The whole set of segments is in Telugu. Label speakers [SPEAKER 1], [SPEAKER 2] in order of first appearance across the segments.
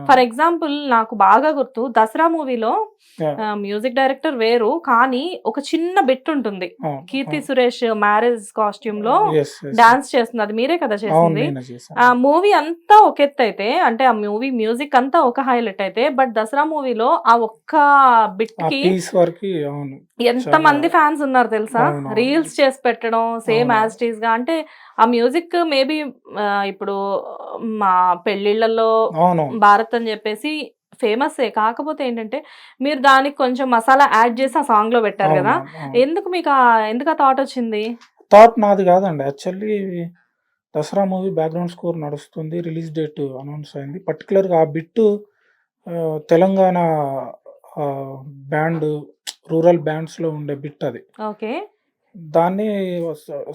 [SPEAKER 1] ఫర్ ఎగ్జాంపుల్ నాకు బాగా గుర్తు 'దసరా' మూవీలో మ్యూజిక్ డైరెక్టర్ వేరు, కానీ ఒక చిన్న బిట్ ఉంటుంది. కీర్తి సురేష్ మ్యారేజ్ కాస్ట్యూమ్ లో డాన్స్ చేస్తుంది, అది మీరే కదా చేసింది. ఆ మూవీ అంతా ఒక ఎత్తు అయితే, అంటే ఆ మూవీ మ్యూజిక్ అంతా ఒక హైలైట్ అయితే, బట్ 'దసరా' మూవీలో ఆ ఒక్క బిట్ కి ఎంత మంది ఫ్యాన్స్ ఉన్నారు తెలుసా, రీల్స్ చేసి పెట్టడం సేమ్ యాజ్ ఇట్ ఈస్ గా. అంటే ఆ మ్యూజిక్ మేబీ ఇప్పుడు మా పెళ్లిళ్లలో భారత్ అని చెప్పేసి ఫేమస్, కాకపోతే ఏంటంటే మీరు దానికి కొంచెం మసాలా యాడ్ చేసి ఆ సాంగ్ లో పెట్టారు కదా. ఎందుకు మీకు ఎందుకు ఆ థాట్ వచ్చింది?
[SPEAKER 2] థాట్ నాది కాదండి, actually Dasara movie background score నడుస్తుంది, రిలీజ్ డేట్ అనౌన్స్ అయింది. పర్టికులర్గా ఆ బిట్ తెలంగాణ బ్యాండ్, రూరల్ బ్యాండ్స్లో ఉండే బిట్ అది.
[SPEAKER 1] ఓకే.
[SPEAKER 2] దాన్ని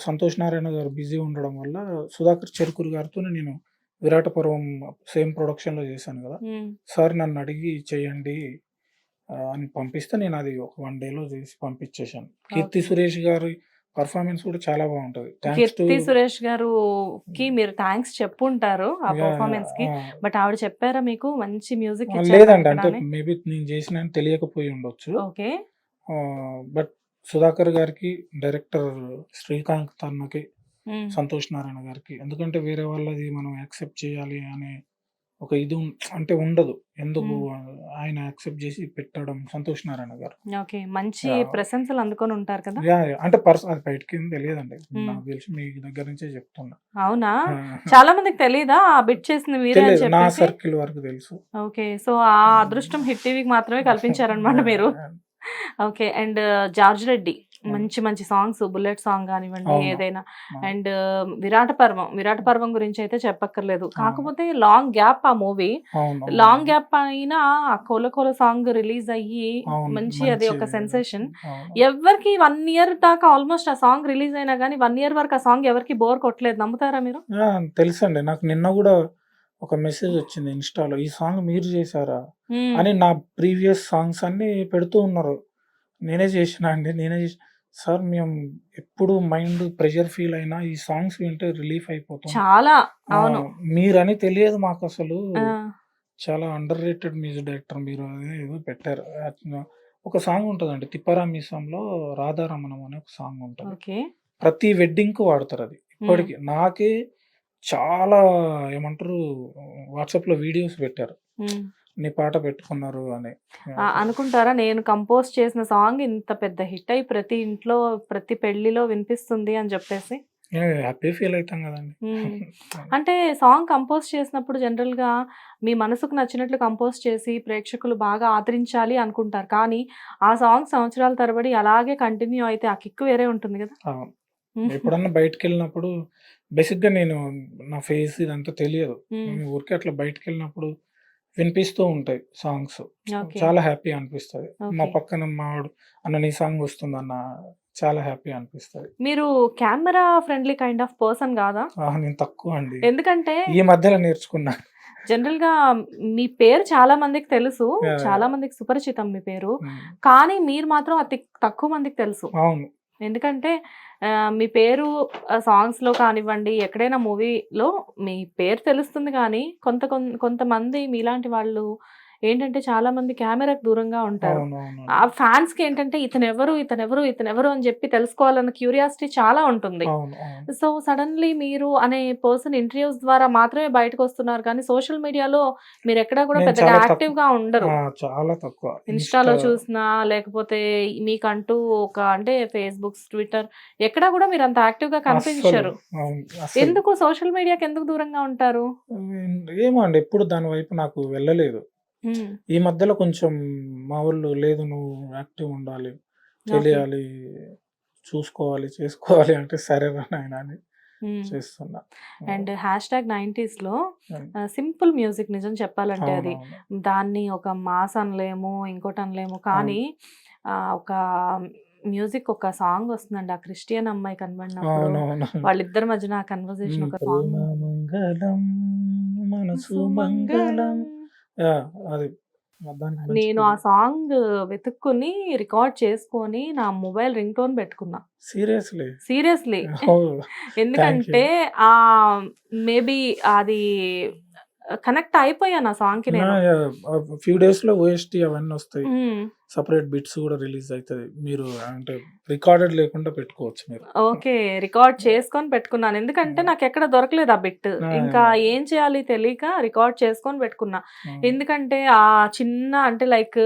[SPEAKER 2] సంతోష్ నారాయణ గారు బిజీ ఉండడం వల్ల సుధాకర్ చెరుకూరు గారితో నేను విరాట పర్వం సేమ్ ప్రొడక్షన్లో చేశాను కదా, సార్ నన్ను అడిగి చేయండి అని పంపిస్తే నేను అది ఒక 1 డేలో చేసి పంపించేశాను. కీర్తి సురేష్ గారి పర్ఫార్మెన్స్ కూడా చాలా బాగుంటది.
[SPEAKER 1] కీర్తి సురేష్ గారుకి మీరు థ్యాంక్స్ చెప్పుంటారు ఆ పర్ఫార్మెన్స్ కి, బట్ ఆవిడ చెప్పారా మీకు మంచి మ్యూజిక్?
[SPEAKER 2] లేదండి, అంటే మేబీ నేను చేసిన తెలియకపోయి ఉండొచ్చు.
[SPEAKER 1] ఓకే.
[SPEAKER 2] బట్ సుధాకర్ గారికి, డైరెక్టర్ శ్రీకాంత్ అన్నకి, సంతోష్ నారాయణ గారికి, ఎందుకంటే వేరే వాళ్ళది మనం యాక్సెప్ట్ చేయాలి అనే ఒక ఇది అంటే ఉండదు, ఎందుకు ఆయన యాక్సెప్ట్ చేసి పెట్టడం సంతోష్ నారాయణ గారు.
[SPEAKER 1] ఓకే, మంచి ప్రశంసలు అందుకొని ఉంటారు కదా.
[SPEAKER 2] అంటే పర్సనల్ అది బయటకి ఏం తెలియదండి, నాకు తెలిసి మీ దగ్గర నుంచే చెప్తున్నా.
[SPEAKER 1] అవునా? చాలా మందికి తెలియదా ఆ బిట్ చేసింది మీరే అని చెప్పేసి?
[SPEAKER 2] నా సర్కిల్ వరకు తెలుసు.
[SPEAKER 1] ఓకే, సో ఆ అదృష్టం హిట్ టీవీకి మాత్రమే కల్పించారనమాట మీరు. ఓకే. అండ్ జార్జ్ రెడ్డి మంచి మంచి సాంగ్స్, బుల్లెట్ సాంగ్ కానివ్వండి ఏదైనా, అండ్ విరాట పర్వం గురించి అయితే చెప్పక్కర్లేదు. కాకపోతే లాంగ్ గ్యాప్ ఆ మూవీ, లాంగ్ గ్యాప్ అయినా ఆ కోల సాంగ్ రిలీజ్ అయ్యి మంచి అది ఒక సెన్సేషన్. ఎవరికి 1 ఇయర్ దాకా ఆల్మోస్ట్ ఆ సాంగ్ రిలీజ్ అయినా కానీ 1 ఇయర్ వరకు ఆ సాంగ్ ఎవరికి బోర్ కొట్టలేదు, నమ్ముతారా మీరు?
[SPEAKER 2] తెలుసండి, నాకు నిన్న కూడా ఒక మెసేజ్ వచ్చింది ఇన్స్టాలో, ఈ సాంగ్ మీరు చేశారా అని. నా ప్రీవియస్ సాంగ్స్ అన్ని పెడుతూ ఉన్నారు, నేనే చేసిన అండి, నేనే చేసిన సార్. మేము ఎప్పుడు మైండ్ ప్రెషర్ ఫీల్ అయినా ఈ సాంగ్స్ వింటే రిలీఫ్ అయిపోతాం
[SPEAKER 1] చాలా. అవును,
[SPEAKER 2] మీరని తెలియదు మాకు అసలు, చాలా అండర్ రేటెడ్ మ్యూజిక్ డైరెక్టర్ మీరు, ఏదో పెట్టారు. ఒక సాంగ్ ఉంటుందండి, తిప్పరా మీసంలో రాధారమణం అనే ఒక సాంగ్ ఉంటుంది, ప్రతి వెడ్డింగ్ కు వాడతారు అది. ఇప్పటికి నాకే చాలా ఏమంటారు వాట్సాప్ లో వీడియోస్ పెట్టారు, నీ పాట పెట్టుకున్నారు అని.
[SPEAKER 1] అనుకుంటారా నేను కంపోజ్ చేసిన సాంగ్ ఇంత పెద్ద హిట్ అయి ప్రతి ఇంట్లో ప్రతి పెళ్లిలో వినిపిస్తుంది అని చెప్పేసి
[SPEAKER 2] హ్యాపీ ఫీల్ అవుతాం కదండి.
[SPEAKER 1] అంటే సాంగ్ కంపోజ్ చేసినప్పుడు జనరల్ గా మీ మనసుకు నచ్చినట్లు కంపోజ్ చేసి ప్రేక్షకులు బాగా ఆదరించాలి అనుకుంటారు, కానీ ఆ సాంగ్ సంవత్సరాల తరబడి అలాగే కంటిన్యూ అయితే ఆ కిక్ వేరే ఉంటుంది కదా.
[SPEAKER 2] ఎప్పుడన్నా బయటకు వెళ్ళినప్పుడు బేసిక్ గా నేను నా ఫేస్ ఇదంతా తెలియదు, ఊరికే అట్లా బయటకు వెళ్ళినప్పుడు వినిపిస్తూ ఉంటాయి సాంగ్స్, చాలా హ్యాపీ అనిపిస్తుంది. మా పక్కన మావాడు అన్న నీ సాంగ్ వస్తుందన్న చాలా హ్యాపీ అనిపిస్తుంది.
[SPEAKER 1] మీరు camera friendly kind of person కాదా?
[SPEAKER 2] నేను తక్కువ అండి,
[SPEAKER 1] ఎందుకంటే
[SPEAKER 2] ఈ మధ్యలో నేర్చుకున్నా.
[SPEAKER 1] జనరల్ గా మీ పేరు చాలా మందికి తెలుసు, చాలా మందికి సుపరిచితం మీ పేరు, కానీ మీరు మాత్రం అతి తక్కువ మందికి తెలుసు.
[SPEAKER 2] అవును,
[SPEAKER 1] ఎందుకంటే మీ పేరు సాంగ్స్లో కానివ్వండి, ఎక్కడైనా మూవీలో మీ పేరు తెలుస్తుంది, కానీ కొంతమంది మీలాంటి వాళ్ళు ఏంటంటే చాలా మంది కెమెరాకు దూరంగా ఉంటారు. ఆ ఫ్యాన్స్ కి ఏంటంటే ఇతనెవరు అని చెప్పి తెలుసుకోవాలన్న క్యూరియాసిటీ చాలా ఉంటుంది. సో సడన్లీ మీరు అనే పర్సన్ ఇంటర్వ్యూస్ ద్వారా మాత్రమే బయటకు వస్తున్నారు, కానీ సోషల్ మీడియాలో మీరు ఎక్కడా కూడా పెద్దగా యాక్టివ్ గా ఉండరు.
[SPEAKER 2] చాలా తక్కువ.
[SPEAKER 1] ఇన్స్టాలో చూసినా లేకపోతే మీకంటూ ఒక అంటే ఫేస్బుక్, ట్విట్టర్ ఎక్కడా కూడా మీరు అంత యాక్టివ్ గా కనిపించరు. ఎందుకు సోషల్ మీడియాకి ఎందుకు దూరంగా ఉంటారు?
[SPEAKER 2] ఏమో అండి, ఎప్పుడు దాని వైపు నాకు వెళ్ళలేదు. ఈ మధ్యలో కొంచెం మా వాళ్ళు లేదు, నువ్వు యాక్టివ్ ఉండాలి, తెలియాలి, చూసుకోవాలి, చేసుకోవాలి అంటే సరే నాయన అని చేస్తున్నా.
[SPEAKER 1] అండ్ #90s లో సింపుల్ మ్యూజిక్, నిజం చెప్పాలంటే అది దాన్ని ఒక మాస్ అనలేము, ఇంకోటి అనలేము, కానీ ఒక మ్యూజిక్ ఒక సాంగ్ వస్తుందండి, ఆ క్రిస్టియన్ అమ్మాయి కనబడినప్పుడు వాళ్ళిద్దరి మధ్యన ఆ కన్వర్సేషన్, ఒక సాంగ్
[SPEAKER 2] అది.
[SPEAKER 1] నేను ఆ సాంగ్ వెతుక్కుని రికార్డ్ చేసుకొని నా మొబైల్ రింగ్ టోన్ పెట్టుకున్నా. సీరియస్లీ ఎందుకంటే మేబీ అది కనెక్ట్ అయిపోయాను ఆ సాంగ్ కి నేను.
[SPEAKER 2] ఫ్యూ డేస్ లో ఓఎస్టీ అవన్నీ వస్తాయి,
[SPEAKER 1] మ్మ్.
[SPEAKER 2] సపరేట్ బిట్స్ కూడా రిలీజ్ అవుతుంది. మీరు అంటే రికార్డెడ్ లేకుండా పెట్టుకోవచ్చు మీరు.
[SPEAKER 1] ఓకే, రికార్డ్ చేసుకొని పెట్టుకున్నాను ఎందుకంటే నాకు ఎక్కడ దొరకలేదు ఆ బిట్. ఇంకా ఏం చేయాలి తెలియక రికార్డ్ చేసుకొని పెట్టుకున్నా. ఎందుకంటే ఆ చిన్న అంటే లైక్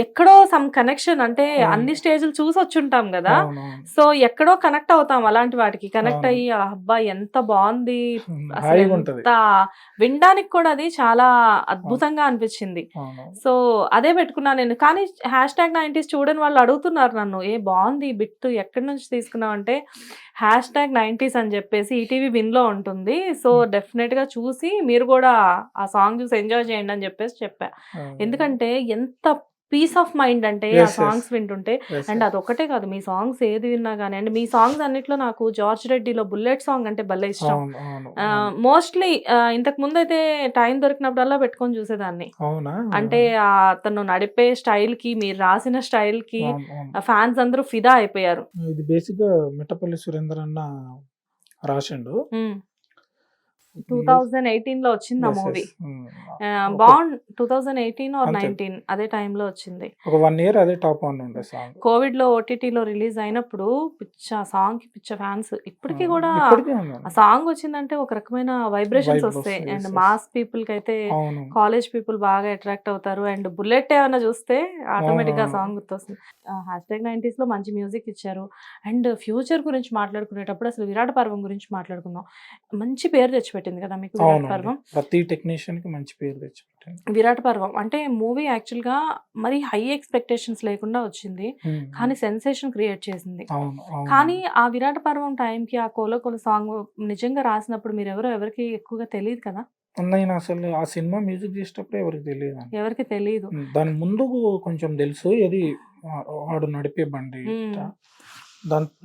[SPEAKER 1] ఎక్కడో సమ్ కనెక్షన్ అంటే అన్ని స్టేజ్లు చూసి వచ్చుంటాం కదా, సో ఎక్కడో కనెక్ట్ అవుతాం అలాంటి వాటికి. కనెక్ట్ అయ్యి అబ్బా ఎంత బాగుంది అసలు, ఎంత వినడానికి కూడా అది చాలా అద్భుతంగా అనిపించింది. సో అదే పెట్టుకున్నా నేను. కానీ #90s చూడని వాళ్ళు అడుగుతున్నారు నన్ను, ఏ బాగుంది బిట్ ఎక్కడి నుంచి తీసుకున్నావు అంటే #90s అని చెప్పేసి ఈటీవీ విన్ లో ఉంటుంది. సో డెఫినెట్ గా చూసి మీరు కూడా ఆ సాంగ్ చూసి ఎంజాయ్ చేయండి అని చెప్పేసి చెప్పా. ఎందుకంటే ఎంత పీస్ ఆఫ్ మైండ్ అంటే ఆ సాంగ్స్ వింటుంటే. అండ్ అదొక్కటే కాదు, మీ సాంగ్స్ ఏది విన్నా కానీ, అండ్ మీ సాంగ్స్ అన్నిట్లో నాకు జార్జ్ రెడ్డిలో బుల్లెట్ సాంగ్ అంటే భలే ఇష్టం. మోస్ట్లీ ఇంతకు ముందు అయితే టైం దొరికినప్పుడల్లా పెట్టుకొని చూసేదాన్ని. అంటే అతను నడిపే స్టైల్ కి, మీరు రాసిన స్టైల్ కి ఫ్యాన్స్ అందరూ ఫిదా అయిపోయారు.
[SPEAKER 2] ఇది బేసిక్ గా మిట్టపల్లి సురేందర్ అన్న రాసిండు.
[SPEAKER 1] 2018 లో వచ్చింది ఆ మూవీ. బాండ్ 2018 or 19 అదే టైంలో వచ్చింది.
[SPEAKER 2] ఒక 1 year అదే టాప్ 1 ఉండే సాంగ్.
[SPEAKER 1] కోవిడ్ లో ఓటీటీలో రిలీజ్ అయినప్పుడు సాంగ్ కి పిచ్చ ఫ్యాన్స్. ఇప్పటికీ కూడా ఆ సాంగ్ వచ్చిందంటే ఒక రకమైన వైబ్రేషన్స్ వస్తాయి. అండ్ మాస్ పీపుల్ కి అయితే, కాలేజ్ పీపుల్ బాగా అట్రాక్ట్ అవుతారు. అండ్ బుల్లెట్ ఏమైనా చూస్తే ఆటోమేటిక్ గా సాంగ్ గుర్తొస్తుంది. #90s లో మంచి మ్యూజిక్ ఇచ్చారు. అండ్ ఫ్యూచర్ గురించి మాట్లాడుకునేటప్పుడు అసలు విరాట పర్వం గురించి మాట్లాడుకుందాం. మంచి పేరు తెచ్చిపెట్టింది కదా మీకు విరాట పర్వం.
[SPEAKER 2] ప్రతి టెక్నీషియన్ కి మంచి పేరు తెచ్చిపెట్టింది
[SPEAKER 1] విరాట పర్వం. అంటే మూవీ యాక్చువల్ గా మరి హై ఎక్స్పెక్టేషన్స్ లేకుండా వచ్చింది, కానీ సెన్సేషన్ క్రియేట్ చేసింది. కానీ ఆ విరాట పర్వం టైంకి ఆ కోల సాంగ్ నిజంగా రాసినప్పుడు మీరు ఎవరికి ఎక్కువగా తెలియదు కదా.
[SPEAKER 2] నేను అసలు ఆ సినిమా మ్యూజిక్ చేసేటప్పుడు ఎవరికి తెలియదు. దాని ముందు కొంచెం తెలుసు, ఇది వాడు నడిపే బండి.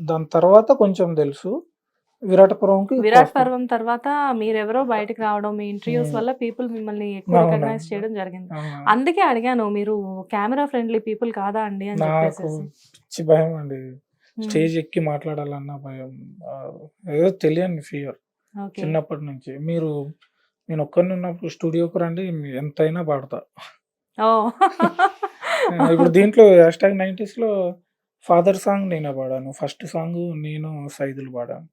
[SPEAKER 2] దాని తర్వాత కొంచెం తెలుసు. విరాట పర్వం తర్వాత మీరెవరో బయటకు రావడం, మీ ఇంటర్వ్యూస్ వల్ల పీపుల్ మిమ్మల్ని ఎక్కువ రికగ్నైజ్ చేయడం జరిగింది. అందుకే అడిగాను, మీరు కెమెరా ఫ్రెండ్లీ పీపుల్ కాదా అండి అని చెప్పేసి. భయం అండి, స్టేజ్ ఎక్కి మాట్లాడాలన్న భయం, ఏదో తెలియని ఫియర్ చిన్నప్పటి నుంచి. నేను ఒక్కరిని ఉన్నప్పుడు స్టూడియోకి రండి, ఎంతైనా పాడతా. ఇప్పుడు దీంట్లో #90s లో ఫాదర్ సాంగ్ నేనే పాడాను, ఫస్ట్ సాంగ్ నేను సైదులు పాడాను.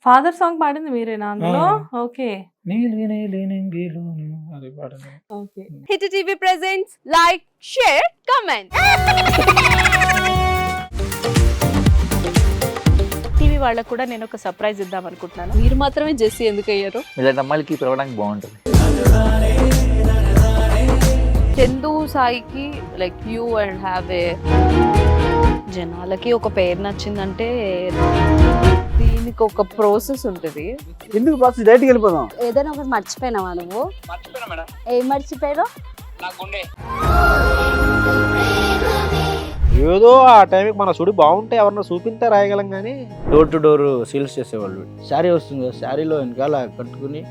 [SPEAKER 1] ఫాదర్ సాంగ్ పాడింది మీరేనా అందులో? ఓకే,
[SPEAKER 2] అది పాడాను.
[SPEAKER 3] Hit TV presents like, share, comment. TV వాళ్ళకు కూడా నేను ఒక సర్ప్రైజ్ ఇద్దాం అనుకుంటున్నాను. మీరు మాత్రమే జెస్సీ ఎందుకు అయ్యారు?
[SPEAKER 4] ఇలాంటి అమ్మాయిలకి పిలవడానికి బాగుంటుంది.
[SPEAKER 3] చందు సాయికి like you and have a, జనాలకి ఒక పేరు నచ్చిందంటే దీనికి ఒక ప్రాసెస్ ఉంటుంది.
[SPEAKER 5] ఎందుకు ప్రాసెస్? డైరెక్ట్‌గా వెళ్ళిపోదాం.
[SPEAKER 6] ఏదైనా ఒకటి మర్చిపోయినావా నువ్వు?
[SPEAKER 4] మర్చిపోయినా మేడం.
[SPEAKER 6] ఏం మర్చిపోయావు?
[SPEAKER 4] నా గుండె.
[SPEAKER 5] ఏదో ఆ టైంకి మన సుడి బాగుంటే ఎవరన్నా చూపిస్తే రాయగలం కానీ డోర్ టు డోర్ సేల్స్ చేసేవాళ్ళు. శారీ వస్తుంది, శారీలో వెనకాల కట్టుకుని